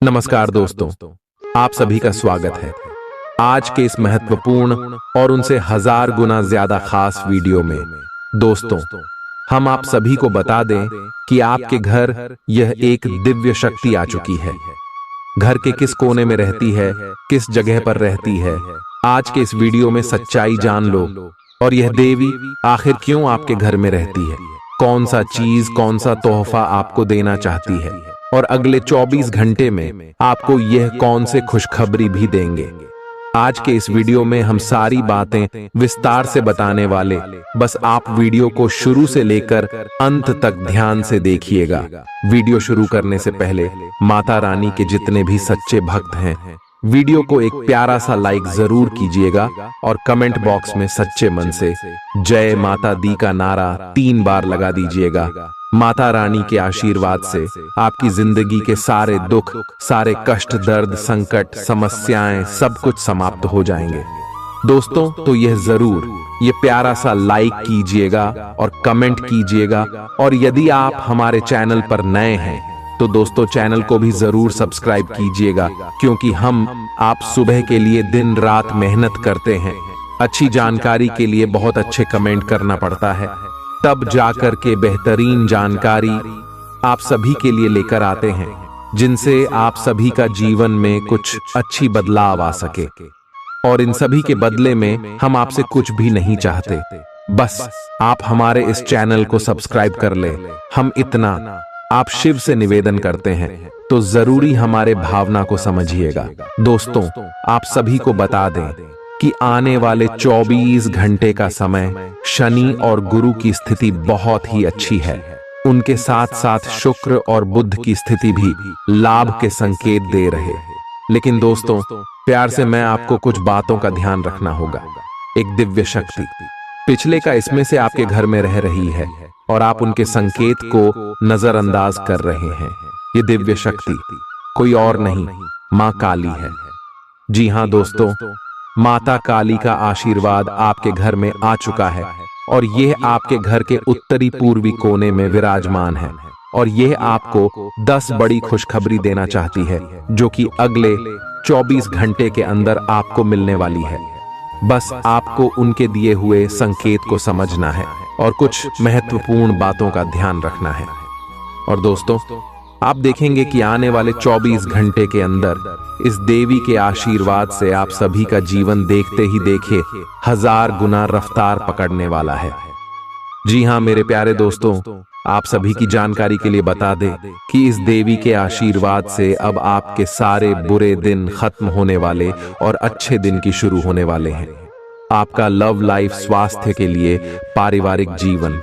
नमस्कार दोस्तों, आप सभी का स्वागत है। आज के इस महत्वपूर्ण और उनसे हजार गुना ज्यादा खास वीडियो में दोस्तों, हम आप सभी को बता दें कि आपके घर यह एक दिव्य शक्ति आ चुकी है। घर के किस कोने में रहती है, किस जगह पर रहती है, आज के इस वीडियो में सच्चाई जान लो। और यह देवी आखिर क्यों आपके घर में रहती है, कौन सा चीज, कौन सा तोहफा आपको देना चाहती है, और अगले 24 घंटे में आपको यह कौन से खुशखबरी भी देंगे। आज के इस वीडियो में हम सारी बातें विस्तार से बताने वाले, बस आप वीडियो को शुरू से लेकर अंत तक ध्यान से देखिएगा। वीडियो शुरू करने से पहले माता रानी के जितने भी सच्चे भक्त हैं, वीडियो को एक प्यारा सा लाइक जरूर कीजिएगा और कमेंट बॉक्स में सच्चे मन से जय माता दी का नारा 3 बार लगा दीजिएगा। माता रानी के आशीर्वाद से आपकी जिंदगी के सारे दुख, सारे कष्ट, दर्द, संकट, समस्याएं सब कुछ समाप्त हो जाएंगे। दोस्तों, तो यह जरूर ये प्यारा सा लाइक कीजिएगा और कमेंट कीजिएगा। और यदि आप हमारे चैनल पर नए हैं तो दोस्तों चैनल को भी जरूर सब्सक्राइब कीजिएगा, क्योंकि हम आप सुबह के लिए दिन रात मेहनत करते हैं। अच्छी जानकारी के लिए बहुत अच्छे कमेंट करना पड़ता है, तब जाकर के बेहतरीन जानकारी आप सभी के लिए लेकर आते हैं, जिनसे आप सभी का जीवन में कुछ अच्छी बदलाव आ सके। और इन सभी के बदले में हम आपसे कुछ भी नहीं चाहते, बस आप हमारे इस चैनल को सब्सक्राइब कर ले। हम इतना आप शिव से निवेदन करते हैं, तो जरूरी हमारे भावना को समझिएगा। दोस्तों, आप सभी को बता दें कि आने वाले 24 घंटे का समय शनि और गुरु की स्थिति बहुत ही अच्छी है। उनके साथ साथ शुक्र और बुध की स्थिति भी लाभ के संकेत दे रहे हैं। लेकिन दोस्तों, प्यार से मैं आपको कुछ बातों का ध्यान रखना होगा। एक दिव्य शक्ति पिछले का इसमें से आपके घर में रह रही है और आप उनके संकेत को नजरअंदाज कर रहे हैं। ये दिव्य शक्ति कोई और नहीं, मां काली है। जी हां दोस्तों, माता काली का आशीर्वाद आपके घर में आ चुका है और यह आपके घर के उत्तरी पूर्वी कोने में विराजमान है। और यह आपको 10 बड़ी खुशखबरी देना चाहती है, जो कि अगले 24 घंटे के अंदर आपको मिलने वाली है। बस आपको उनके दिए हुए संकेत को समझना है और कुछ महत्वपूर्ण बातों का ध्यान रखना है। और दोस्तों, आप देखेंगे कि आने वाले 24 घंटे के अंदर इस देवी के आशीर्वाद से आप सभी का जीवन देखते ही देखे 1000 गुना रफ्तार पकड़ने वाला है। जी हां मेरे प्यारे दोस्तों, आप सभी की जानकारी के लिए बता दें कि इस देवी के आशीर्वाद से अब आपके सारे बुरे दिन खत्म होने वाले और अच्छे दिन की शुरू होने वाले हैं। आपका लव लाइफ, स्वास्थ्य के लिए, पारिवारिक जीवन,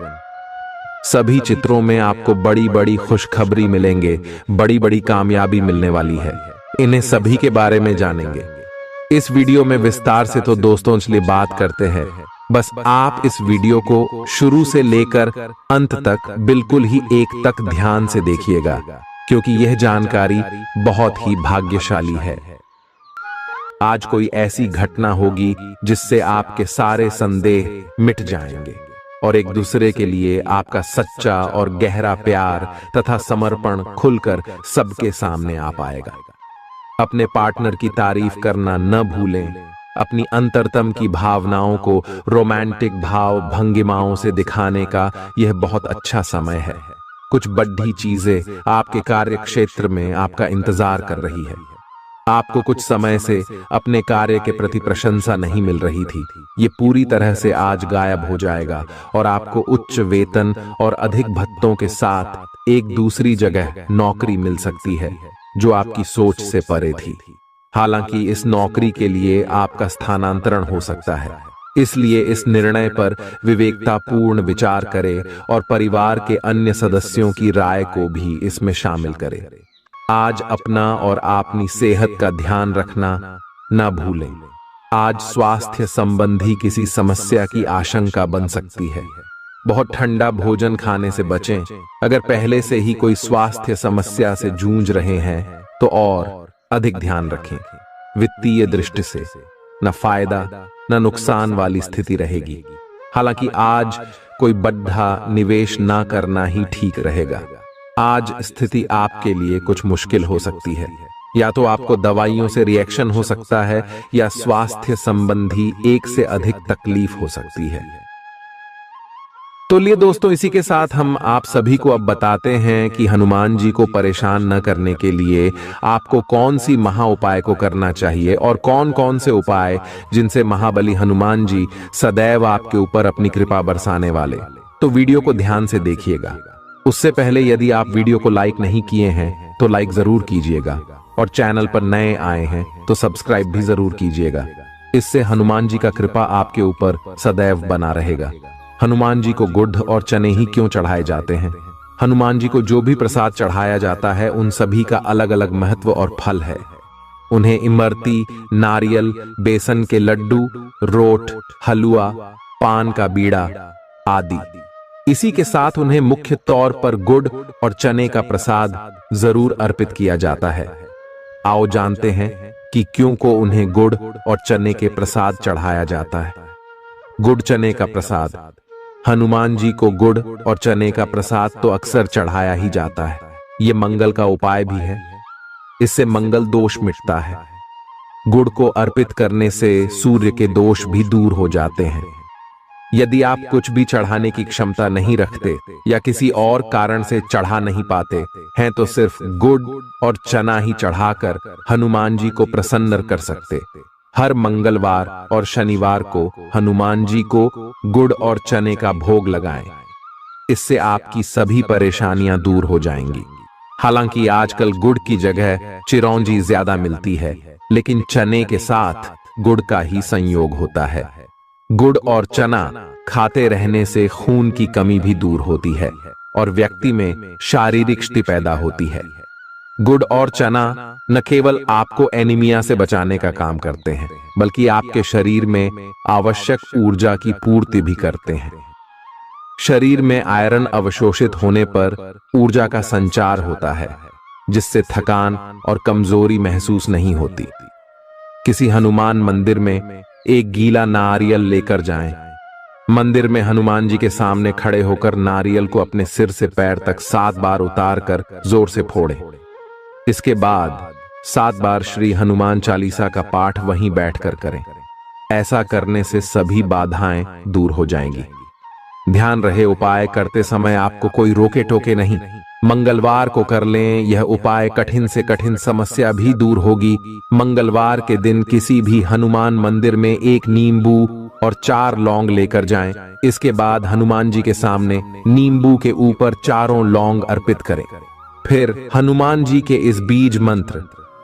सभी चित्रों में आपको बड़ी बड़ी खुशखबरी मिलेंगे, बड़ी बड़ी कामयाबी मिलने वाली है। इन्हें सभी के बारे में जानेंगे इस वीडियो में विस्तार से। तो दोस्तों चलिए बात करते हैं। बस आप इस वीडियो को शुरू से लेकर अंत तक बिल्कुल ही एक तक ध्यान से देखिएगा, क्योंकि यह जानकारी बहुत ही भाग्यशाली है। आज कोई ऐसी घटना होगी जिससे आपके सारे संदेह मिट जाएंगे और एक दूसरे के लिए आपका सच्चा और गहरा प्यार तथा समर्पण खुलकर सबके सामने आ पाएगा। अपने पार्टनर की तारीफ करना न भूलें। अपनी अंतरतम की भावनाओं को रोमांटिक भाव भंगिमाओं से दिखाने का यह बहुत अच्छा समय है। कुछ बड़ी चीजें आपके कार्य क्षेत्र में आपका इंतजार कर रही है। आपको कुछ समय से अपने कार्य के प्रति प्रशंसा नहीं मिल रही थी, ये पूरी तरह से आज गायब हो जाएगा और आपको उच्च वेतन और अधिक भत्तों के साथ एक दूसरी जगह नौकरी मिल सकती है, जो आपकी सोच से परे थी। हालांकि इस नौकरी के लिए आपका स्थानांतरण हो सकता है, इसलिए इस निर्णय पर विवेकतापूर्ण विचार करें और परिवार के अन्य सदस्यों की राय को भी इसमें शामिल करें। आज अपना और अपनी सेहत का ध्यान रखना न भूलें। आज स्वास्थ्य संबंधी किसी समस्या की आशंका बन सकती है। बहुत ठंडा भोजन खाने से बचें। अगर पहले से ही कोई स्वास्थ्य समस्या से जूझ रहे हैं तो और अधिक ध्यान रखें। वित्तीय दृष्टि से न फायदा न नुकसान वाली स्थिति रहेगी। हालांकि आज कोई बड़ा निवेश ना करना ही ठीक रहेगा। आज स्थिति आपके लिए कुछ मुश्किल हो सकती है, या तो आपको दवाइयों से रिएक्शन हो सकता है या स्वास्थ्य संबंधी एक से अधिक तकलीफ हो सकती है। तो लिए दोस्तों, इसी के साथ हम आप सभी को अब बताते हैं कि हनुमान जी को परेशान न करने के लिए आपको कौन सी महा उपाय को करना चाहिए और कौन कौन से उपाय जिनसे महाबली हनुमान जी सदैव आपके ऊपर अपनी कृपा बरसाने वाले। तो वीडियो को ध्यान से देखिएगा। उससे पहले यदि आप वीडियो को लाइक नहीं किए हैं तो लाइक जरूर कीजिएगा और चैनल पर नए आए हैं तो सब्सक्राइब भी जरूर कीजिएगा। इससे हनुमान जी का कृपा आपके ऊपर सदैव बना रहेगा। हनुमान जी को गुड़ और चने ही क्यों चढ़ाए जाते हैं? हनुमान जी को जो भी प्रसाद चढ़ाया जाता है उन सभी का अलग अलग महत्व और फल है। उन्हें इमरती, नारियल, बेसन के लड्डू, रोट, हलवा, पान का बीड़ा आदि। इसी के साथ उन्हें मुख्य तौर पर गुड़ और चने का प्रसाद जरूर अर्पित किया जाता है। आओ जानते हैं कि क्यों को उन्हें गुड़ और चने के प्रसाद चढ़ाया जाता है। गुड़ चने का प्रसाद। हनुमान जी को गुड़ और चने का प्रसाद तो अक्सर चढ़ाया ही जाता है। ये मंगल का उपाय भी है। इससे मंगल दोष मिटता है। गुड़ को अर्पित करने से सूर्य के दोष भी दूर हो जाते हैं। यदि आप कुछ भी चढ़ाने की क्षमता नहीं रखते या किसी और कारण से चढ़ा नहीं पाते हैं तो सिर्फ गुड़ और चना ही चढ़ाकर हनुमान जी को प्रसन्न कर सकते। हर मंगलवार और शनिवार को हनुमान जी को गुड़ और चने का भोग लगाएं। इससे आपकी सभी परेशानियां दूर हो जाएंगी। हालांकि आजकल गुड़ की जगह चिरौंजी ज्यादा मिलती है, लेकिन चने के साथ गुड़ का ही संयोग होता है। गुड़ और चना खाते रहने से खून की कमी भी दूर होती है और व्यक्ति में शारीरिक शक्ति पैदा होती है। गुड़ और चना न केवल आपको एनीमिया से बचाने का काम करते हैं, बल्कि आपके शरीर में आवश्यक ऊर्जा की पूर्ति भी करते हैं। शरीर में आयरन अवशोषित होने पर ऊर्जा का संचार होता है, जिससे थकान और कमजोरी महसूस नहीं होती। किसी हनुमान मंदिर में एक गीला नारियल लेकर जाएं। मंदिर में हनुमान जी के सामने खड़े होकर नारियल को अपने सिर से पैर तक 7 बार उतार कर जोर से फोड़ें। इसके बाद 7 बार श्री हनुमान चालीसा का पाठ वहीं बैठकर करें। ऐसा करने से सभी बाधाएं दूर हो जाएंगी। ध्यान रहे, उपाय करते समय आपको कोई रोके टोके नहीं। मंगलवार को कर लें। यह उपाय कठिन से कठिन समस्या भी दूर होगी। मंगलवार के दिन किसी भी हनुमान मंदिर में 1 नींबू और 4 लौंग लेकर जाएं। इसके बाद हनुमान जी के सामने नींबू के ऊपर 4 लौंग अर्पित करें। फिर हनुमान जी के इस बीज मंत्र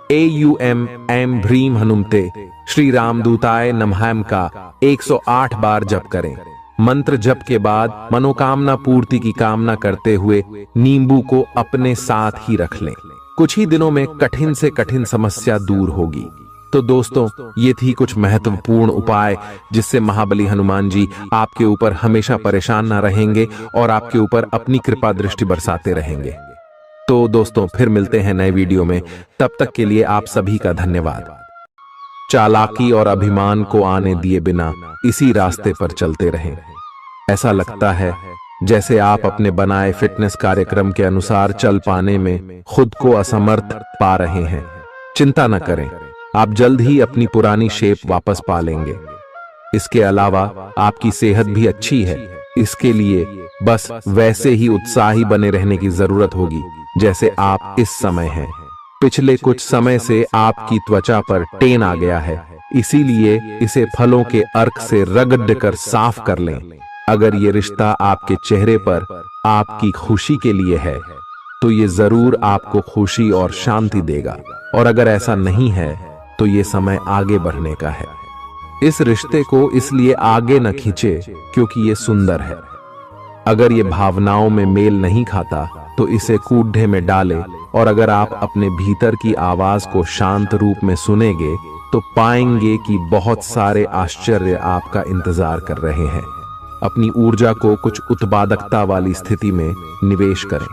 AUM ऐं ह्रीं हनुमते श्री रामदूताय नमः का 108 बार जप करें। मंत्र जप के बाद मनोकामना पूर्ति की कामना करते हुए नींबू को अपने साथ ही रख लें। कुछ ही दिनों में कठिन से कठिन समस्या दूर होगी। तो दोस्तों, ये थी कुछ महत्वपूर्ण उपाय जिससे महाबली हनुमान जी आपके ऊपर हमेशा परेशान ना रहेंगे और आपके ऊपर अपनी कृपा दृष्टि बरसाते रहेंगे। तो दोस्तों, फिर मिलते हैं नए वीडियो में। तब तक के लिए आप सभी का धन्यवाद। चालाकी और अभिमान को आने दिए बिना इसी रास्ते पर चलते रहें। ऐसा लगता है जैसे आप अपने बनाए फिटनेस कार्यक्रम के अनुसार चल पाने में खुद को असमर्थ पा रहे हैं। चिंता न करें, आप जल्द ही अपनी पुरानी शेप वापस पा लेंगे। इसके अलावा आपकी सेहत भी अच्छी है। इसके लिए बस वैसे ही उत्साही बने रहने की जरूरत होगी जैसे आप इस समय हैं। पिछले कुछ समय से आपकी त्वचा पर टेन आ गया है, इसीलिए इसे फलों के अर्क से रगड़ कर साफ कर लें। अगर ये रिश्ता आपके चेहरे पर आपकी खुशी के लिए है तो ये जरूर आपको खुशी और शांति देगा, और अगर ऐसा नहीं है तो ये समय आगे बढ़ने का है। इस रिश्ते को इसलिए आगे न खींचे क्योंकि ये सुंदर है। अगर ये भावनाओं में मेल नहीं खाता तो इसे कूढ़े में डाले, और अगर आप अपने भीतर की आवाज को शांत रूप में सुनेंगे तो पाएंगे कि बहुत सारे आश्चर्य आपका इंतजार कर रहे हैं। अपनी ऊर्जा को कुछ उत्पादकता वाली स्थिति में निवेश करें।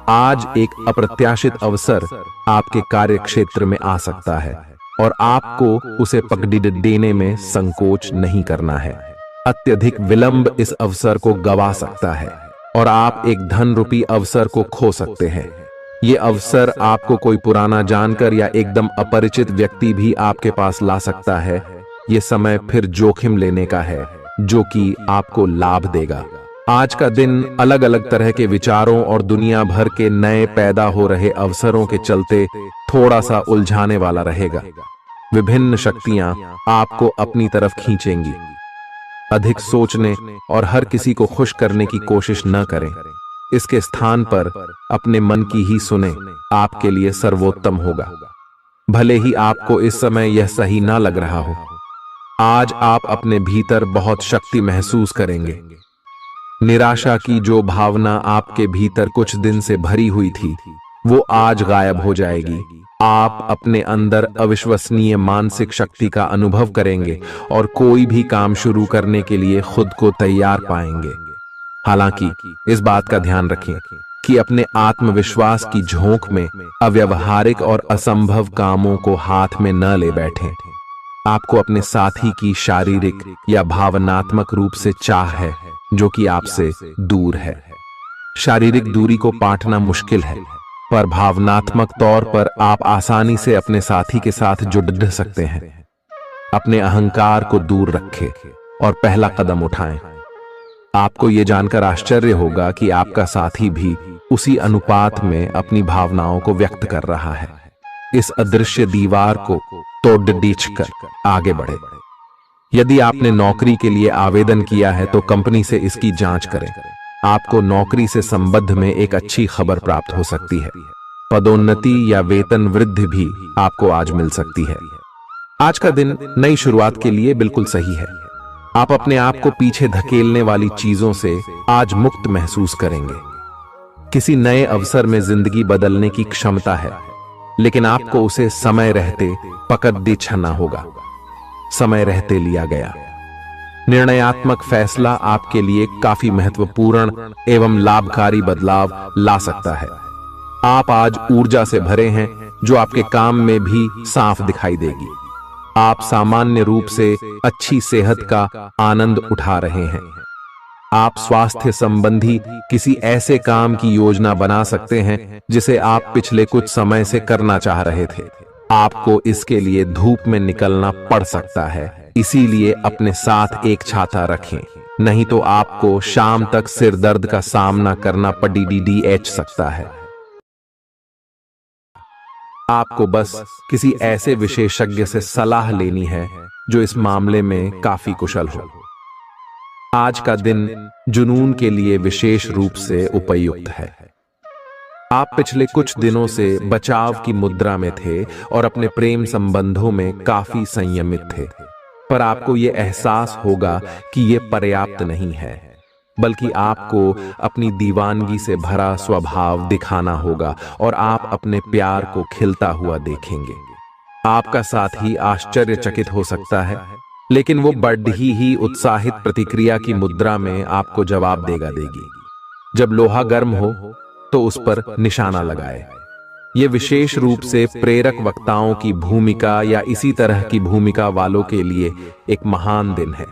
आज एक अप्रत्याशित अवसर आपके कार्य क्षेत्र में आ सकता है और आपको उसे पकड़ देने में संकोच नहीं करना है। अत्यधिक विलंब इस अवसर को गवा सकता है और आप एक धन रूपी अवसर को खो सकते हैं। ये अवसर आपको कोई पुराना जानकर या एकदम अपरिचित व्यक्ति भी आपके पास ला सकता है। ये समय फिर जोखिम लेने का है जो कि आपको लाभ देगा। आज का दिन अलग अलग तरह के विचारों और दुनिया भर के नए पैदा हो रहे अवसरों के चलते थोड़ा सा उलझाने वाला रहेगा। विभिन्न शक्तियां आपको अपनी तरफ खींचेंगी। अधिक सोचने और हर किसी को खुश करने की कोशिश न करें। इसके स्थान पर अपने मन की ही सुने, आपके लिए सर्वोत्तम होगा। भले ही आपको इस समय यह सही ना लग रहा हो, आज आप अपने भीतर बहुत शक्ति महसूस करेंगे। निराशा की जो भावना आपके भीतर कुछ दिन से भरी हुई थी, वो आज गायब हो जाएगी। आप अपने अंदर अविश्वसनीय मानसिक शक्ति का अनुभव करेंगे और कोई भी काम शुरू करने के लिए खुद को तैयार पाएंगे। हालांकि इस बात का ध्यान रखें कि अपने आत्मविश्वास की झोंक में अव्यावहारिक और असंभव कामों को हाथ में न ले बैठें। आपको अपने साथी की शारीरिक या भावनात्मक रूप से चाह है जो कि आपसे दूर है। शारीरिक दूरी को पाटना मुश्किल है, पर भावनात्मक तौर पर आप आसानी से अपने साथी के साथ जुड़ सकते हैं। अपने अहंकार को दूर रखें और पहला कदम उठाएं। आपको यह जानकर आश्चर्य होगा कि आपका साथी भी उसी अनुपात में अपनी भावनाओं को व्यक्त कर रहा है। इस अदृश्य दीवार को तोड़ आगे बढ़े। यदि आपने नौकरी के लिए आवेदन किया है तो कंपनी से इसकी जांच करें। आपको नौकरी से संबंध में एक अच्छी खबर प्राप्त हो सकती है। पदोन्नति या वेतन वृद्धि भी आपको आज मिल सकती है। आज का दिन नई शुरुआत के लिए बिल्कुल सही है। आप अपने आप को पीछे धकेलने वाली चीजों से आज मुक्त महसूस करेंगे। किसी नए अवसर में जिंदगी बदलने की क्षमता है, लेकिन आपको उसे समय रहते पकड़ दे छना होगा। समय रहते लिया गया निर्णयात्मक फैसला आपके लिए काफी महत्वपूर्ण एवं लाभकारी बदलाव ला सकता है। आप आज ऊर्जा से भरे हैं जो आपके काम में भी साफ दिखाई देगी। आप सामान्य रूप से अच्छी सेहत का आनंद उठा रहे हैं। आप स्वास्थ्य संबंधी किसी ऐसे काम की योजना बना सकते हैं जिसे आप पिछले कुछ समय से करना चाह रहे थे। आपको इसके लिए धूप में निकलना पड़ सकता है, इसीलिए अपने साथ एक छाता रखें, नहीं तो आपको शाम तक सिर दर्द का सामना करना पड़ सकता है। आपको बस किसी ऐसे विशेषज्ञ से सलाह लेनी है जो इस मामले में काफी कुशल हो। आज का दिन जुनून के लिए विशेष रूप से उपयुक्त है। आप पिछले कुछ दिनों से बचाव की मुद्रा में थे और अपने प्रेम संबंधों में काफी संयमित थे, पर आपको यह एहसास होगा कि यह पर्याप्त नहीं है, बल्कि आपको अपनी दीवानगी से भरा स्वभाव दिखाना होगा और आप अपने प्यार को खिलता हुआ देखेंगे। आपका साथी आश्चर्यचकित हो सकता है, लेकिन वो बड़ी ही उत्साहित प्रतिक्रिया की मुद्रा में आपको जवाब देगी। जब लोहा गर्म हो तो उस पर निशाना लगाए। ये विशेष रूप से प्रेरक वक्ताओं की भूमिका या इसी तरह की भूमिका वालों के लिए एक महान दिन है।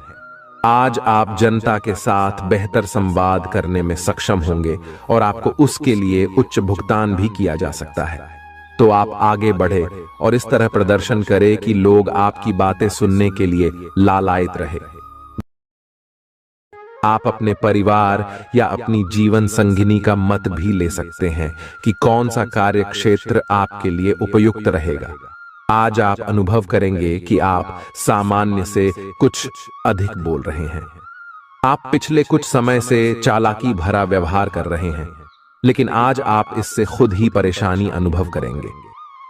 आज आप जनता के साथ बेहतर संवाद करने में सक्षम होंगे और आपको उसके लिए उच्च भुगतान भी किया जा सकता है। तो आप आगे बढ़े और इस तरह प्रदर्शन करें कि लोग आपकी बातें सुनने के लिए लालायित रहे। आप अपने परिवार या अपनी जीवन संगिनी का मत भी ले सकते हैं कि कौन सा कार्य क्षेत्र आपके लिए उपयुक्त रहेगा। आज आप अनुभव करेंगे कि आप सामान्य से कुछ अधिक बोल रहे हैं। आप पिछले कुछ समय से चालाकी भरा व्यवहार कर रहे हैं, लेकिन आज आप इससे खुद ही परेशानी अनुभव करेंगे।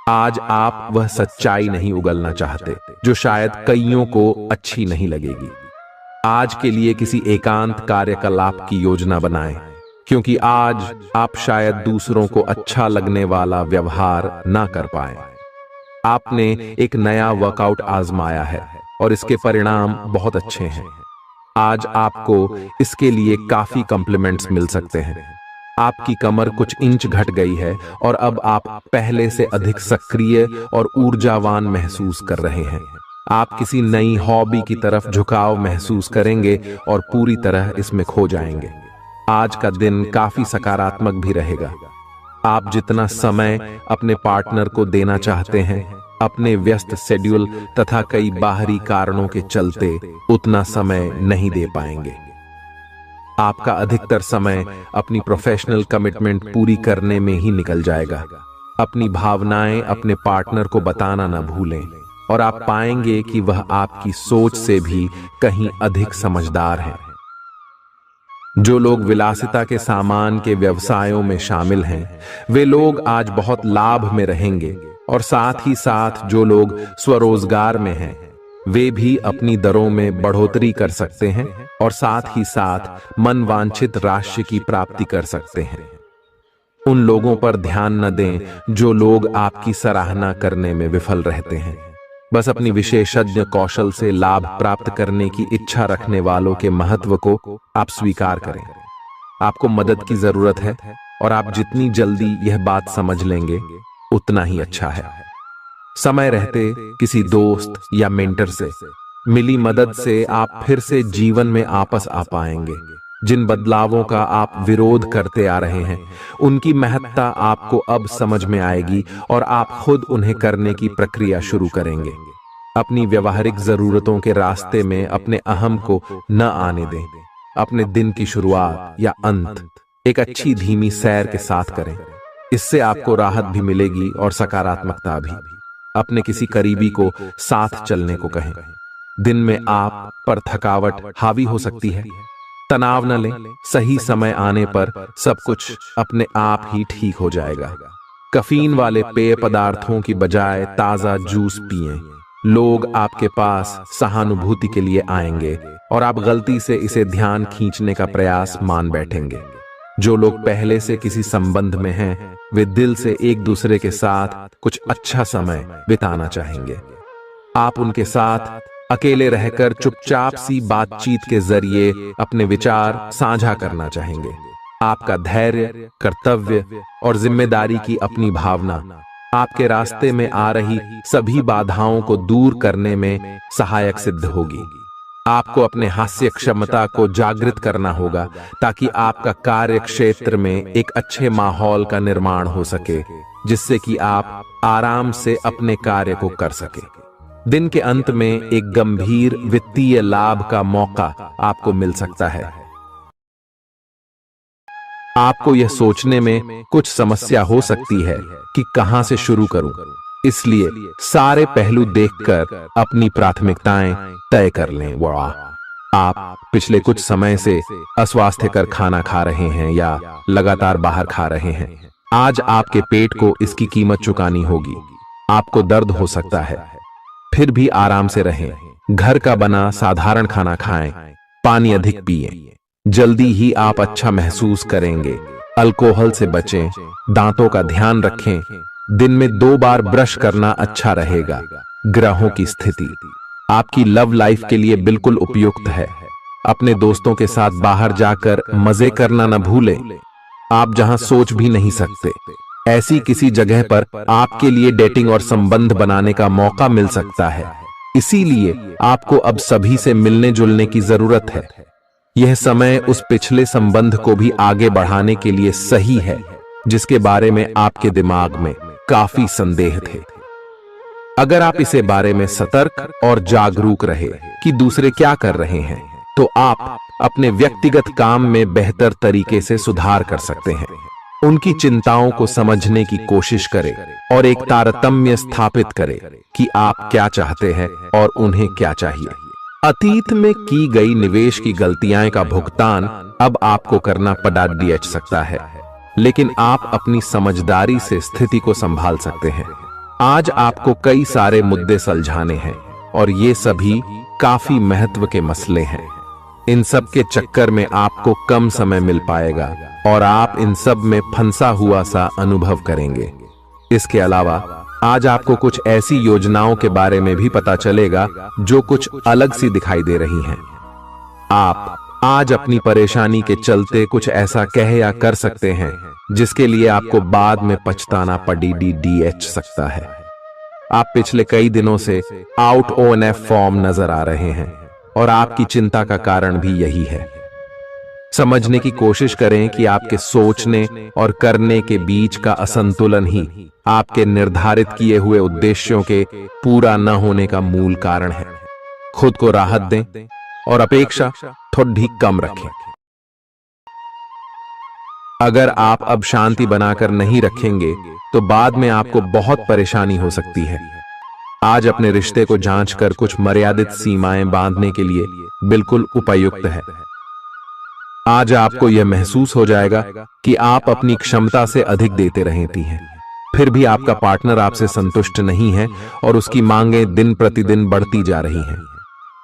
आज आप वह सच्चाई नहीं उगलना चाहते जो शायद कईयों को अच्छी नहीं लगेगी। आज के लिए किसी एकांत कार्यकलाप की योजना बनाएं, क्योंकि आज आप शायद दूसरों को अच्छा लगने वाला व्यवहार ना कर पाए। आपने एक नया वर्कआउट आजमाया है और इसके परिणाम बहुत अच्छे हैं। आज आपको इसके लिए काफी कॉम्प्लीमेंट्स मिल सकते हैं। आपकी कमर कुछ इंच घट गई है और अब आप पहले से अधिक सक्रिय और ऊर्जावान महसूस कर रहे हैं। आप किसी नई हॉबी की तरफ झुकाव महसूस करेंगे और पूरी तरह इसमें खो जाएंगे। आज का दिन काफी सकारात्मक भी रहेगा। आप जितना समय अपने पार्टनर को देना चाहते हैं, अपने व्यस्त शेड्यूल तथा कई बाहरी कारणों के चलते उतना समय नहीं दे पाएंगे। आपका अधिकतर समय अपनी प्रोफेशनल कमिटमेंट पूरी करने में ही निकल जाएगा। अपनी भावनाएं अपने पार्टनर को बताना न भूलें और आप पाएंगे कि वह आपकी सोच से भी कहीं अधिक समझदार है। जो लोग विलासिता के सामान के व्यवसायों में शामिल हैं, वे लोग आज बहुत लाभ में रहेंगे और साथ ही साथ जो लोग स्वरोजगार में हैं, वे भी अपनी दरों में बढ़ोतरी कर सकते हैं और साथ ही साथ मनवांछित राशि की प्राप्ति कर सकते हैं। उन लोगों पर ध्यान न दें जो लोग आपकी सराहना करने में विफल रहते हैं। बस अपनी विशेषज्ञ कौशल से लाभ प्राप्त करने की इच्छा रखने वालों के महत्व को आप स्वीकार करें। आपको मदद की जरूरत है और आप जितनी जल्दी यह बात समझ लेंगे उतना ही अच्छा है। समय रहते किसी दोस्त या मेंटर से मिली मदद से आप फिर से जीवन में वापस आ पाएंगे। जिन बदलावों का आप विरोध करते आ रहे हैं, उनकी महत्ता आपको अब समझ में आएगी और आप खुद उन्हें करने की प्रक्रिया शुरू करेंगे। अपनी व्यवहारिक जरूरतों के रास्ते में अपने अहम को न आने दें। अपने दिन की शुरुआत या अंत एक अच्छी धीमी सैर के साथ करें। इससे आपको राहत भी मिलेगी और सकारात्मकता भी। अपने किसी करीबी को साथ चलने को कहें। दिन में आप पर थकावट हावी हो सकती है, तनाव न लें। सही समय आने पर सब कुछ अपने आप ही ठीक हो जाएगा। कैफीन वाले पेय पदार्थों की बजाय ताजा जूस पिएं। लोग आपके पास सहानुभूति के लिए आएंगे और आप गलती से इसे ध्यान खींचने का प्रयास मान बैठेंगे। जो लोग पहले से किसी संबंध में हैं, वे दिल से एक दूसरे के साथ कुछ अच्छा समय बिताना चाहेंगे। आप उनके साथ अकेले रहकर चुपचाप सी बातचीत के जरिए अपने विचार साझा करना चाहेंगे। आपका धैर्य, कर्तव्य और जिम्मेदारी की अपनी भावना आपके रास्ते में आ रही सभी बाधाओं को दूर करने में सहायक सिद्ध होगी। आपको अपने हास्य क्षमता को जागृत करना होगा ताकि आपका कार्य क्षेत्र में एक अच्छे माहौल का निर्माण हो सके, जिससे कि आप आराम से अपने कार्य को कर सके। दिन के अंत में एक गंभीर वित्तीय लाभ का मौका आपको मिल सकता है। आपको यह सोचने में कुछ समस्या हो सकती है कि कहां से शुरू करूं, इसलिए सारे पहलू देखकर अपनी प्राथमिकताएं तय कर लें। आप पिछले कुछ समय से अस्वास्थ्यकर खाना खा रहे हैं या लगातार बाहर खा रहे हैं। आज आपके पेट को इसकी कीमत चुकानी होगी। आपको दर्द हो सकता है, फिर भी आराम से रहें। घर का बना साधारण खाना खाएं, पानी अधिक पिएं। जल्दी ही आप अच्छा महसूस करेंगे। अल्कोहल से बचें, दांतों का ध्यान रखें। दिन में 2 बार ब्रश करना अच्छा रहेगा। ग्रहों की स्थिति आपकी लव लाइफ के लिए बिल्कुल उपयुक्त है। अपने दोस्तों के साथ बाहर जाकर मजे करना न भूलें। आप जहां सोच भी नहीं सकते, ऐसी किसी जगह पर आपके लिए डेटिंग और संबंध बनाने का मौका मिल सकता है। इसीलिए आपको अब सभी से मिलने जुलने की जरूरत है। यह समय उस पिछले संबंध को भी आगे बढ़ाने के लिए सही है जिसके बारे में आपके दिमाग में काफी संदेह थे। अगर आप इसे बारे में सतर्क और जागरूक रहे कि दूसरे क्या कर रहे हैं, तो आप अपने व्यक्तिगत काम में बेहतर तरीके से सुधार कर सकते हैं। उनकी चिंताओं को समझने की कोशिश करें और एक तारतम्य स्थापित करें कि आप क्या चाहते हैं और उन्हें क्या चाहिए। अतीत में की गई निवेश की गलतियां का भुगतान अब आपको करना पड़ सकता है, लेकिन आप अपनी समझदारी से स्थिति को संभाल सकते हैं। आज आपको कई सारे मुद्दे सुलझाने हैं और ये सभी काफी महत्व के मसले हैं। इन सब के चक्कर में आपको कम समय मिल पाएगा और आप इन सब में फंसा हुआ सा अनुभव करेंगे। इसके अलावा आज आपको कुछ ऐसी योजनाओं के बारे में भी पता चलेगा जो कुछ अलग सी दिखाई दे रही हैं। आप आज अपनी परेशानी के चलते कुछ ऐसा कह या कर सकते हैं जिसके लिए आपको बाद में पछताना पड़ सकता है। आप पिछले कई दिनों से आउट ONF फॉर्म नजर आ रहे हैं और आपकी चिंता का कारण भी यही है। समझने की कोशिश करें कि आपके सोचने और करने के बीच का असंतुलन ही आपके निर्धारित किए हुए उद्देश्यों के पूरा न होने का मूल कारण है। खुद को राहत दें और अपेक्षा थोड़ी कम रखें। अगर आप अब शांति बनाकर नहीं रखेंगे तो बाद में आपको बहुत परेशानी हो सकती है। आज अपने रिश्ते को जांचकर कुछ मर्यादित सीमाएं बांधने के लिए बिल्कुल उपयुक्त है। आज आपको यह महसूस हो जाएगा कि आप अपनी क्षमता से अधिक देते रहती हैं, फिर भी आपका पार्टनर आपसे संतुष्ट नहीं है और उसकी मांगें दिन प्रतिदिन बढ़ती जा रही हैं।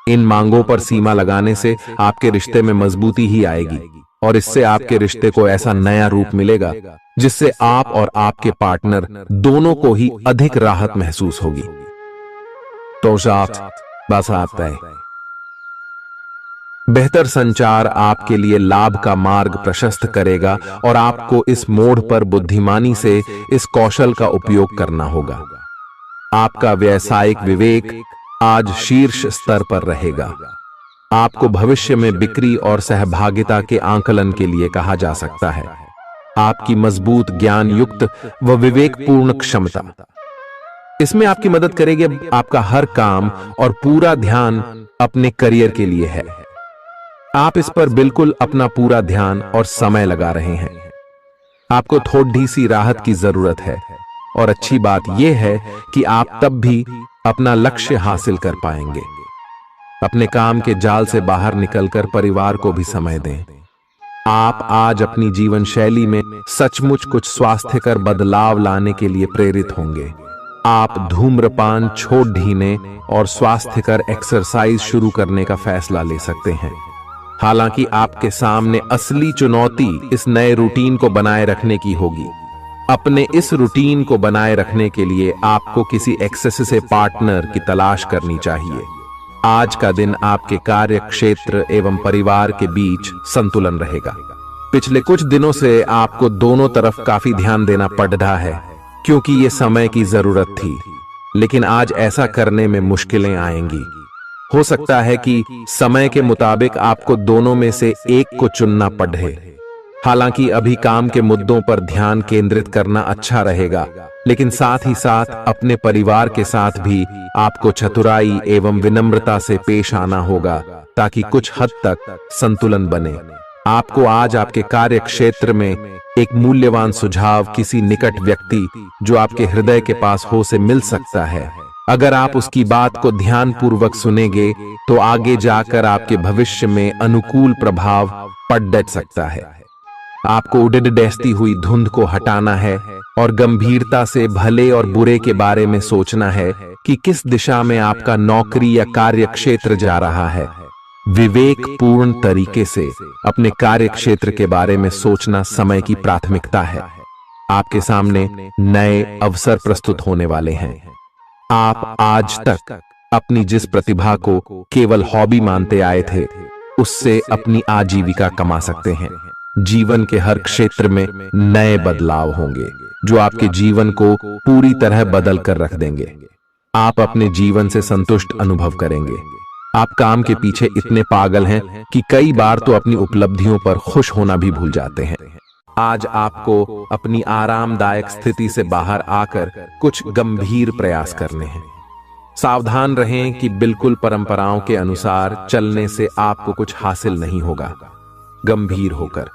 इन मांगों पर सीमा लगाने से आपके रिश्ते में मजबूती ही आएगी और इससे आपके रिश्ते को ऐसा नया रूप मिलेगा जिससे आप और आपके पार्टनर दोनों को ही अधिक राहत महसूस होगी। तो साथ बस आता है। बेहतर संचार आपके लिए लाभ का मार्ग प्रशस्त करेगा और आपको इस मोड़ पर बुद्धिमानी से इस कौशल का उपयोग करना होगा। आपका व्यावसायिक विवेक आज शीर्ष स्तर पर रहेगा। आपको भविष्य में बिक्री और सहभागिता के आंकलन के लिए कहा जा सकता है। आपकी मजबूत ज्ञान युक्त व विवेकपूर्ण क्षमता इसमें आपकी मदद करेगी। आपका हर काम और पूरा ध्यान अपने करियर के लिए है। आप इस पर बिल्कुल अपना पूरा ध्यान और समय लगा रहे हैं। आपको थोड़ी सी राहत की जरूरत है और अच्छी बात यह है कि आप तब भी अपना लक्ष्य हासिल कर पाएंगे। अपने काम के जाल से बाहर निकलकर परिवार को भी समय दें। आप आज अपनी जीवन शैली में सचमुच कुछ स्वास्थ्यकर बदलाव लाने के लिए प्रेरित होंगे। आप धूम्रपान छोड़ देने और स्वास्थ्यकर एक्सरसाइज शुरू करने का फैसला ले सकते हैं। हालांकि आपके सामने असली चुनौती इस नए रूटीन को बनाए रखने की होगी। अपने इस रूटीन को बनाए रखने के लिए आपको किसी एक्सेस से पार्टनर की तलाश करनी चाहिए। आज का दिन आपके कार्य क्षेत्र एवं परिवार के बीच संतुलन रहेगा। पिछले कुछ दिनों से आपको दोनों तरफ काफी ध्यान देना पड़ रहा है क्योंकि ये समय की जरूरत थी, लेकिन आज ऐसा करने में मुश्किलें आएंगी। हो सकता है कि समय के मुताबिक आपको दोनों में से एक को चुनना पड़े। हालांकि अभी काम के मुद्दों पर ध्यान केंद्रित करना अच्छा रहेगा, लेकिन साथ ही साथ अपने परिवार के साथ भी आपको चतुराई एवं विनम्रता से पेश आना होगा ताकि कुछ हद तक संतुलन बने। आपको आज आपके कार्य क्षेत्र में एक मूल्यवान सुझाव किसी निकट व्यक्ति जो आपके हृदय के पास हो से मिल सकता है। अगर आप उसकी बात को ध्यानपूर्वक सुनेंगे तो आगे जाकर आपके भविष्य में अनुकूल प्रभाव पड़ सकता है। आपको उड़द डैसती हुई धुंध को हटाना है और गंभीरता से भले और बुरे के बारे में सोचना है कि किस दिशा में आपका नौकरी या कार्य क्षेत्र जा रहा है। विवेकपूर्ण तरीके से अपने कार्य क्षेत्र के बारे में सोचना समय की प्राथमिकता है। आपके सामने नए अवसर प्रस्तुत होने वाले हैं। आप आज तक अपनी जिस प्रतिभा को केवल हॉबी मानते आए थे, उससे अपनी आजीविका कमा सकते हैं। जीवन के हर क्षेत्र में नए बदलाव होंगे जो आपके जीवन को पूरी तरह बदल कर रख देंगे। आप अपने जीवन से संतुष्ट अनुभव करेंगे। आप काम के पीछे इतने पागल हैं कि कई बार तो अपनी उपलब्धियों पर खुश होना भी भूल जाते हैं। आज आपको अपनी आरामदायक स्थिति से बाहर आकर कुछ गंभीर प्रयास करने हैं। सावधान रहें कि बिल्कुल परंपराओं के अनुसार चलने से आपको कुछ हासिल नहीं होगा। गंभीर होकर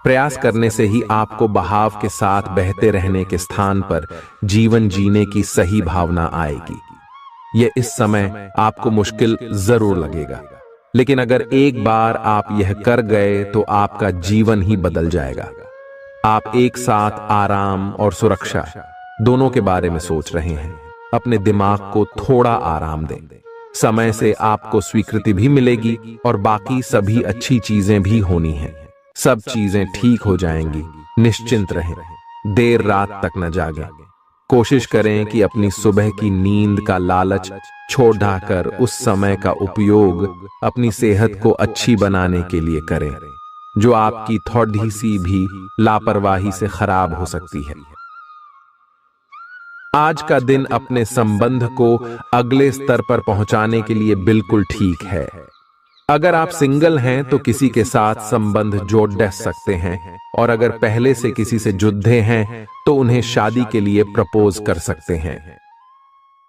प्रयास करने से ही आपको बहाव के साथ बहते रहने के स्थान पर जीवन जीने की सही भावना आएगी। यह इस समय आपको मुश्किल जरूर लगेगा, लेकिन अगर एक बार आप यह कर गए तो आपका जीवन ही बदल जाएगा। आप एक साथ आराम और सुरक्षा दोनों के बारे में सोच रहे हैं। अपने दिमाग को थोड़ा आराम दें। समय से आपको स्वीकृति भी मिलेगी और बाकी सभी अच्छी चीजें भी होनी हैं। सब चीजें ठीक हो जाएंगी। निश्चिंत रहें। देर रात तक न जागें। कोशिश करें कि अपनी सुबह की नींद का लालच छोड़ कर उस समय का उपयोग अपनी सेहत को अच्छी बनाने के लिए करें, जो आपकी थोड़ी सी भी लापरवाही से खराब हो सकती है। आज का दिन अपने संबंध को अगले स्तर पर पहुंचाने के लिए बिल्कुल ठीक है। अगर आप सिंगल हैं तो किसी के साथ संबंध जोड़ सकते हैं, और अगर पहले से किसी से जुड़े हैं तो उन्हें शादी के लिए प्रपोज कर सकते हैं।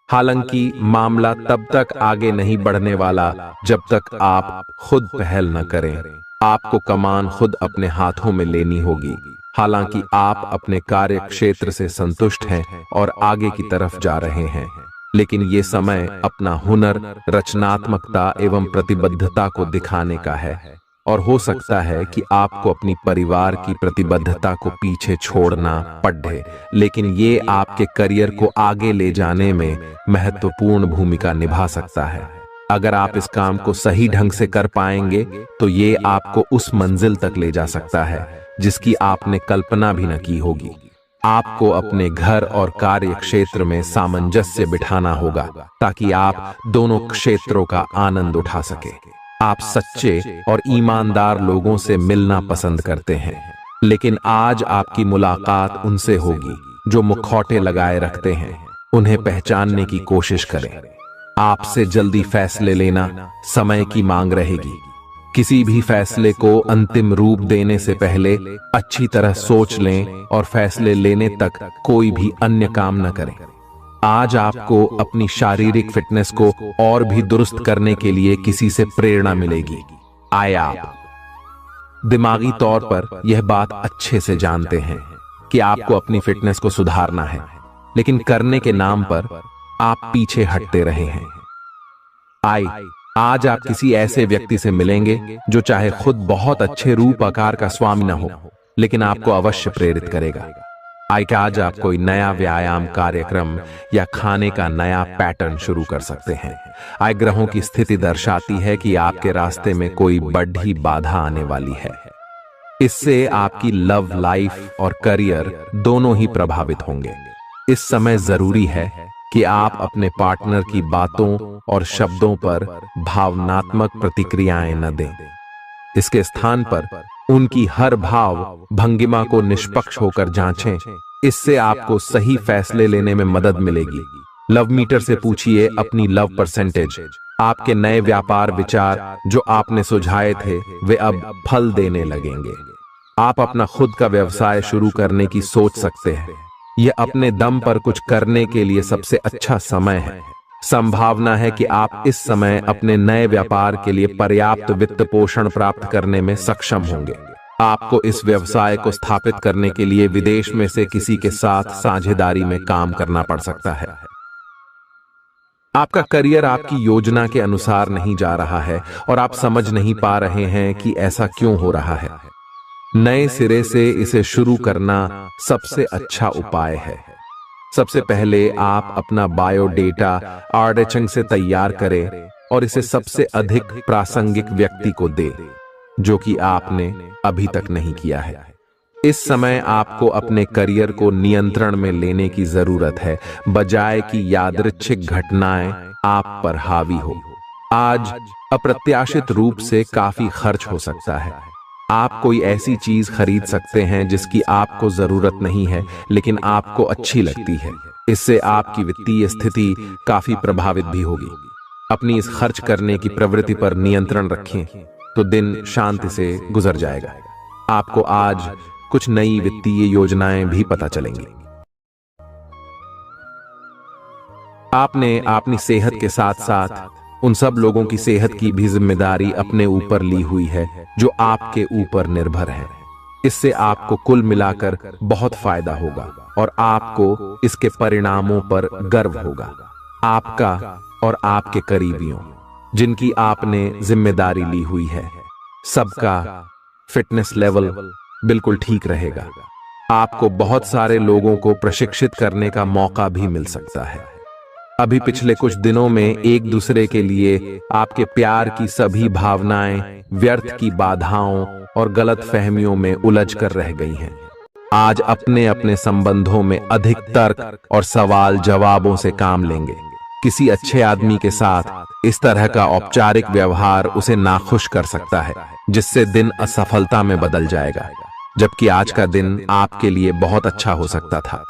हालांकि मामला तब तक आगे नहीं बढ़ने वाला जब तक आप खुद पहल न करें। आपको कमान खुद अपने हाथों में लेनी होगी। हालांकि आप अपने कार्य क्षेत्र से संतुष्ट हैं और आगे की तरफ जा रहे हैं, लेकिन ये समय अपना हुनर, रचनात्मकता एवं प्रतिबद्धता को दिखाने का है। और हो सकता है कि आपको अपनी परिवार की प्रतिबद्धता को पीछे छोड़ना पड़े, लेकिन ये आपके करियर को आगे ले जाने में महत्वपूर्ण भूमिका निभा सकता है। अगर आप इस काम को सही ढंग से कर पाएंगे तो ये आपको उस मंजिल तक ले जा सकता है जिसकी आपने कल्पना भी न की होगी। आपको अपने घर और कार्य क्षेत्र में सामंजस्य बिठाना होगा ताकि आप दोनों क्षेत्रों का आनंद उठा सके। आप सच्चे और ईमानदार लोगों से मिलना पसंद करते हैं, लेकिन आज आपकी मुलाकात उनसे होगी जो मुखौटे लगाए रखते हैं। उन्हें पहचानने की कोशिश करें। आपसे जल्दी फैसले लेना समय की मांग रहेगी। किसी भी फैसले को अंतिम रूप देने से पहले अच्छी तरह सोच लें और फैसले लेने तक कोई भी अन्य काम न करें। आज आपको अपनी शारीरिक फिटनेस को और भी दुरुस्त करने के लिए किसी से प्रेरणा मिलेगी। आप दिमागी तौर पर यह बात अच्छे से जानते हैं कि आपको अपनी फिटनेस को सुधारना है, लेकिन करने के नाम पर आप पीछे हटते रहे हैं। आज आप किसी ऐसे व्यक्ति से मिलेंगे जो चाहे खुद बहुत अच्छे रूप आकार का स्वामी न हो, लेकिन आपको अवश्य प्रेरित करेगा। आज आप कोई नया व्यायाम कार्यक्रम या खाने का नया पैटर्न शुरू कर सकते हैं। ग्रहों की स्थिति दर्शाती है कि आपके रास्ते में कोई बड़ी बाधा आने वाली है। इससे आपकी लव लाइफ और करियर दोनों ही प्रभावित होंगे। इस समय जरूरी है कि आप अपने पार्टनर की बातों और शब्दों पर भावनात्मक प्रतिक्रियाएं न दें। इसके स्थान पर उनकी हर भाव भंगिमा को निष्पक्ष होकर जांचें। इससे आपको सही फैसले लेने में मदद मिलेगी। लव मीटर से पूछिए अपनी लव परसेंटेज। आपके नए व्यापार विचार जो आपने सुझाए थे वे अब फल देने लगेंगे। आप अपना खुद का व्यवसाय शुरू करने की सोच सकते हैं। यह अपने दम पर कुछ करने के लिए सबसे अच्छा समय है। संभावना है कि आप इस समय अपने नए व्यापार के लिए पर्याप्त वित्त पोषण प्राप्त करने में सक्षम होंगे। आपको इस व्यवसाय को स्थापित करने के लिए विदेश में से किसी के साथ साझेदारी में काम करना पड़ सकता है। आपका करियर आपकी योजना के अनुसार नहीं जा रहा है और आप समझ नहीं पा रहे हैं कि ऐसा क्यों हो रहा है। नए सिरे से इसे शुरू करना सबसे अच्छा उपाय है। सबसे पहले आप अपना बायोडेटा आर्डेचंग से तैयार करें और इसे सबसे अधिक प्रासंगिक व्यक्ति को दें जो कि आपने अभी तक नहीं किया है। इस समय आपको अपने करियर को नियंत्रण में लेने की जरूरत है, बजाय कि यादृच्छिक घटनाएं आप पर हावी हो। आज अप्रत्याशित रूप से काफी खर्च हो सकता है। आप कोई ऐसी चीज खरीद सकते हैं जिसकी आपको जरूरत नहीं है लेकिन आपको अच्छी लगती है। इससे आपकी वित्तीय स्थिति काफी प्रभावित भी होगी। अपनी इस खर्च करने की प्रवृत्ति पर नियंत्रण रखें तो दिन शांति से गुजर जाएगा। आपको आज कुछ नई वित्तीय योजनाएं भी पता चलेंगी। आपने अपनी सेहत के साथ साथ उन सब लोगों की सेहत की भी जिम्मेदारी अपने ऊपर ली हुई है जो आपके ऊपर निर्भर है। इससे आपको कुल मिलाकर बहुत फायदा होगा और आपको इसके परिणामों पर गर्व होगा। आपका और आपके करीबियों जिनकी आपने जिम्मेदारी ली हुई है, सबका फिटनेस लेवल बिल्कुल ठीक रहेगा। आपको बहुत सारे लोगों को प्रशिक्षित करने का मौका भी मिल सकता है। अभी पिछले कुछ दिनों में एक दूसरे के लिए आपके प्यार की सभी भावनाएं व्यर्थ की बाधाओं और गलत फहमियों में उलझ कर रह गई हैं। आज अपने अपने संबंधों में अधिक तर्क और सवाल जवाबों से काम लेंगे। किसी अच्छे आदमी के साथ इस तरह का औपचारिक व्यवहार उसे नाखुश कर सकता है, जिससे दिन असफलता में बदल जाएगा। जबकि आज का दिन आपके लिए बहुत अच्छा हो सकता था।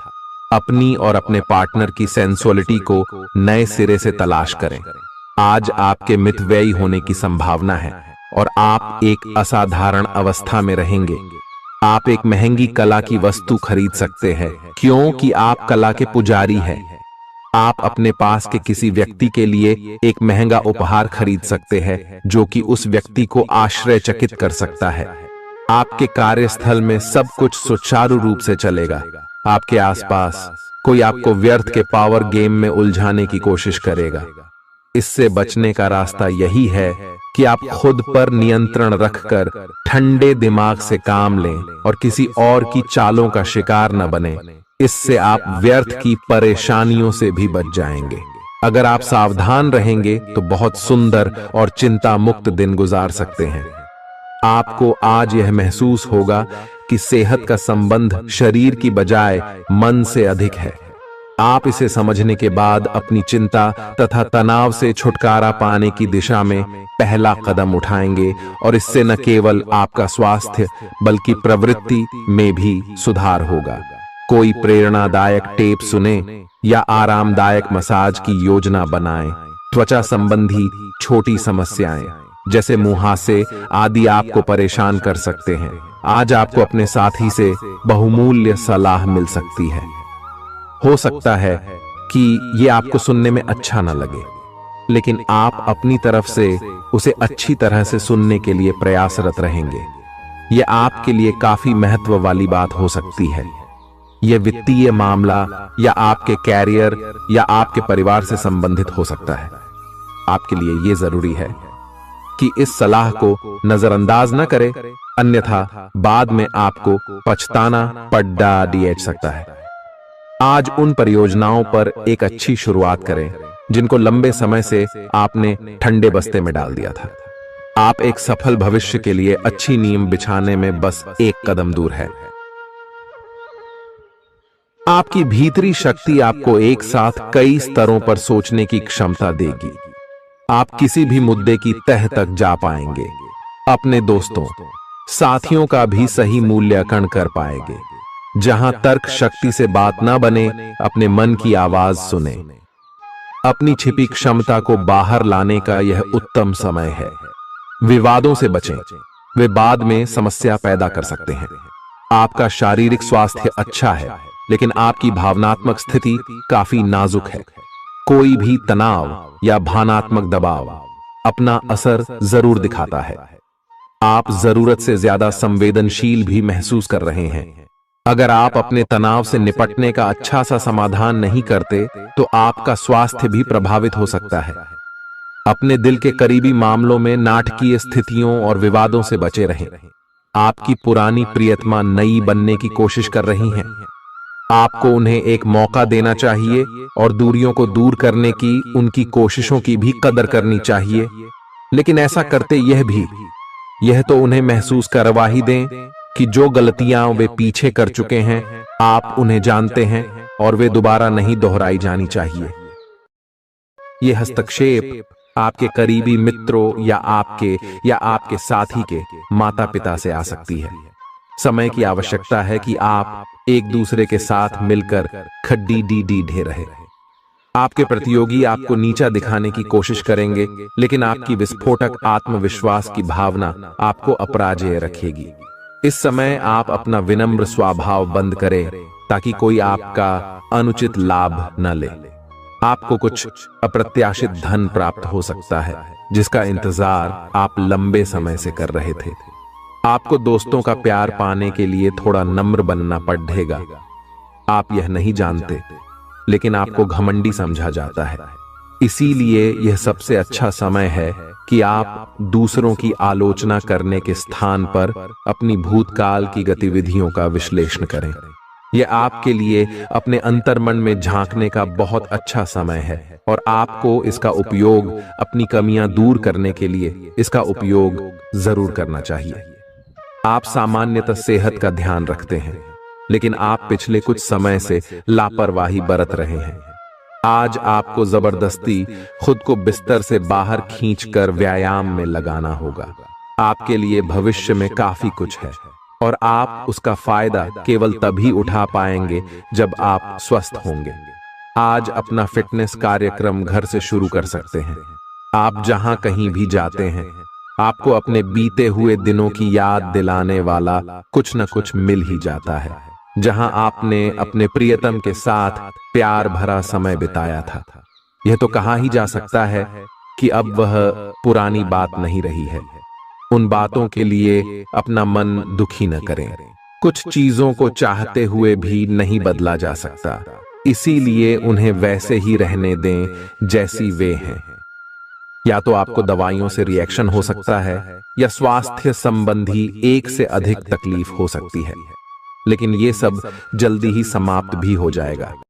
अपनी और अपने पार्टनर की सेंसुअलिटी को नए सिरे से तलाश करें। आज आपके मितव्ययी होने की संभावना है और आप एक असाधारण अवस्था में रहेंगे। आप एक महंगी कला की वस्तु खरीद सकते हैं क्योंकि आप कला के पुजारी हैं। आप अपने पास के किसी व्यक्ति के लिए एक महंगा उपहार खरीद सकते हैं जो कि उस व्यक्ति को आश्चर्यचकित कर सकता है। आपके कार्यस्थल में सब कुछ सुचारू रूप से चलेगा। आपके आसपास कोई आपको व्यर्थ के पावर गेम में उलझाने की कोशिश करेगा। इससे बचने का रास्ता यही है कि आप खुद पर नियंत्रण रखकर ठंडे दिमाग से काम लें और किसी और की चालों का शिकार न बने। इससे आप व्यर्थ की परेशानियों से भी बच जाएंगे। अगर आप सावधान रहेंगे तो बहुत सुंदर और चिंता मुक्त दिन गुजार सकते हैं। आपको आज यह महसूस होगा कि सेहत का संबंध शरीर की बजाय मन से अधिक है। आप इसे समझने के बाद अपनी चिंता तथा तनाव से छुटकारा पाने की दिशा में पहला कदम उठाएंगे और इससे न केवल आपका स्वास्थ्य बल्कि प्रवृत्ति में भी सुधार होगा। कोई प्रेरणादायक टेप सुने या आरामदायक मसाज की योजना बनाएं। त्वचा संबंधी छोटी समस्याएं जैसे मुहासे आदि आपको परेशान कर सकते हैं। आज आपको अपने साथी से बहुमूल्य सलाह मिल सकती है। हो सकता है कि यह आपको सुनने में अच्छा न लगे, लेकिन आप अपनी तरफ से उसे अच्छी तरह से सुनने के लिए प्रयासरत रहेंगे। यह आपके लिए काफी महत्व वाली बात हो सकती है। यह वित्तीय मामला या आपके कैरियर या आपके परिवार से संबंधित हो सकता है। आपके लिए यह जरूरी है कि इस सलाह को नजरअंदाज न करें, अन्यथा बाद में आपको पछताना पड़ सकता है। आज उन परियोजनाओं पर एक अच्छी शुरुआत करें जिनको लंबे समय से आपने ठंडे बस्ते में डाल दिया था। आप एक सफल भविष्य के लिए अच्छी नींव बिछाने में बस एक कदम दूर है। आपकी भीतरी शक्ति आपको एक साथ कई स्तरों पर सोचने की क्षमता देगी। आप किसी भी मुद्दे की तह तक जा पाएंगे। अपने दोस्तों, साथियों का भी सही मूल्यांकन कर पाएंगे। जहां तर्क शक्ति से बात ना बने, अपने मन की आवाज सुने। अपनी छिपी क्षमता को बाहर लाने का यह उत्तम समय है। विवादों से बचें, वे बाद में समस्या पैदा कर सकते हैं। आपका शारीरिक स्वास्थ्य अच्छा है, लेकिन आपकी भावनात्मक स्थिति काफी नाजुक है। कोई भी तनाव या भावनात्मक दबाव अपना असर जरूर दिखाता है। आप जरूरत से ज्यादा संवेदनशील भी महसूस कर रहे हैं। अगर आप अपने तनाव से निपटने का अच्छा सा समाधान नहीं करते, तो आपका स्वास्थ्य भी प्रभावित हो सकता है। अपने दिल के करीबी मामलों में नाटकीय स्थितियों और विवादों से बचे रहें। आपकी पुरानी प्रियतमा नई बनने की कोशिश कर रही हैं। आपको उन्हें एक मौका देना चाहिए और दूरियों को दूर करने की उनकी कोशिशों की भी कदर करनी चाहिए। लेकिन ऐसा करते यह तो उन्हें महसूस करवा ही दें कि जो गलतियां वे पीछे कर चुके हैं, आप उन्हें जानते हैं और वे दोबारा नहीं दोहराई जानी चाहिए। यह हस्तक्षेप आपके करीबी मित्रों या आपके साथी के माता पिता से आ सकती है। समय की आवश्यकता है कि आप एक दूसरे के साथ मिलकर खड्डी ढे रहे। आपके प्रतियोगी आपको नीचा दिखाने की कोशिश करेंगे, लेकिन आपकी विस्फोटक आत्मविश्वास की भावना आपको अपराजेय रखेगी। इस समय आप अपना विनम्र स्वभाव बंद करें ताकि कोई आपका अनुचित लाभ न ले। आपको कुछ अप्रत्याशित धन प्राप्त हो सकता है जिसका इंतजार आप लंबे समय से कर रहे थे। आपको दोस्तों का प्यार पाने के लिए थोड़ा नम्र बनना पड़ेगा। आप यह नहीं जानते, लेकिन आपको घमंडी समझा जाता है। इसीलिए यह सबसे अच्छा समय है कि आप दूसरों की आलोचना करने के स्थान पर अपनी भूतकाल की गतिविधियों का विश्लेषण करें। यह आपके लिए अपने अंतर्मन में झांकने का बहुत अच्छा समय है और आपको इसका उपयोग अपनी कमियां दूर करने के लिए इसका उपयोग जरूर करना चाहिए। आप सामान्यतः सेहत का ध्यान रखते हैं, लेकिन आप पिछले कुछ समय से लापरवाही बरत रहे हैं। आज आपको जबरदस्ती खुद को बिस्तर से बाहर खींचकर व्यायाम में लगाना होगा। आपके लिए भविष्य में काफी कुछ है और आप उसका फायदा केवल तभी उठा पाएंगे जब आप स्वस्थ होंगे। आज अपना फिटनेस कार्यक्रम घर से शुरू कर सकते हैं। आप जहां कहीं भी जाते हैं, आपको अपने बीते हुए दिनों की याद दिलाने वाला कुछ न कुछ मिल ही जाता है। जहां आपने अपने प्रियतम के साथ प्यार भरा समय बिताया था। यह तो कहा ही जा सकता है कि अब वह पुरानी बात नहीं रही है। उन बातों के लिए अपना मन दुखी न करें। कुछ चीजों को चाहते हुए भी नहीं बदला जा सकता, इसीलिए उन्हें वैसे ही रहने दें जैसी वे हैं। या तो आपको दवाइयों से रिएक्शन हो सकता है या स्वास्थ्य संबंधी एक से अधिक तकलीफ हो सकती है, लेकिन ये सब जल्दी ही समाप्त भी हो जाएगा।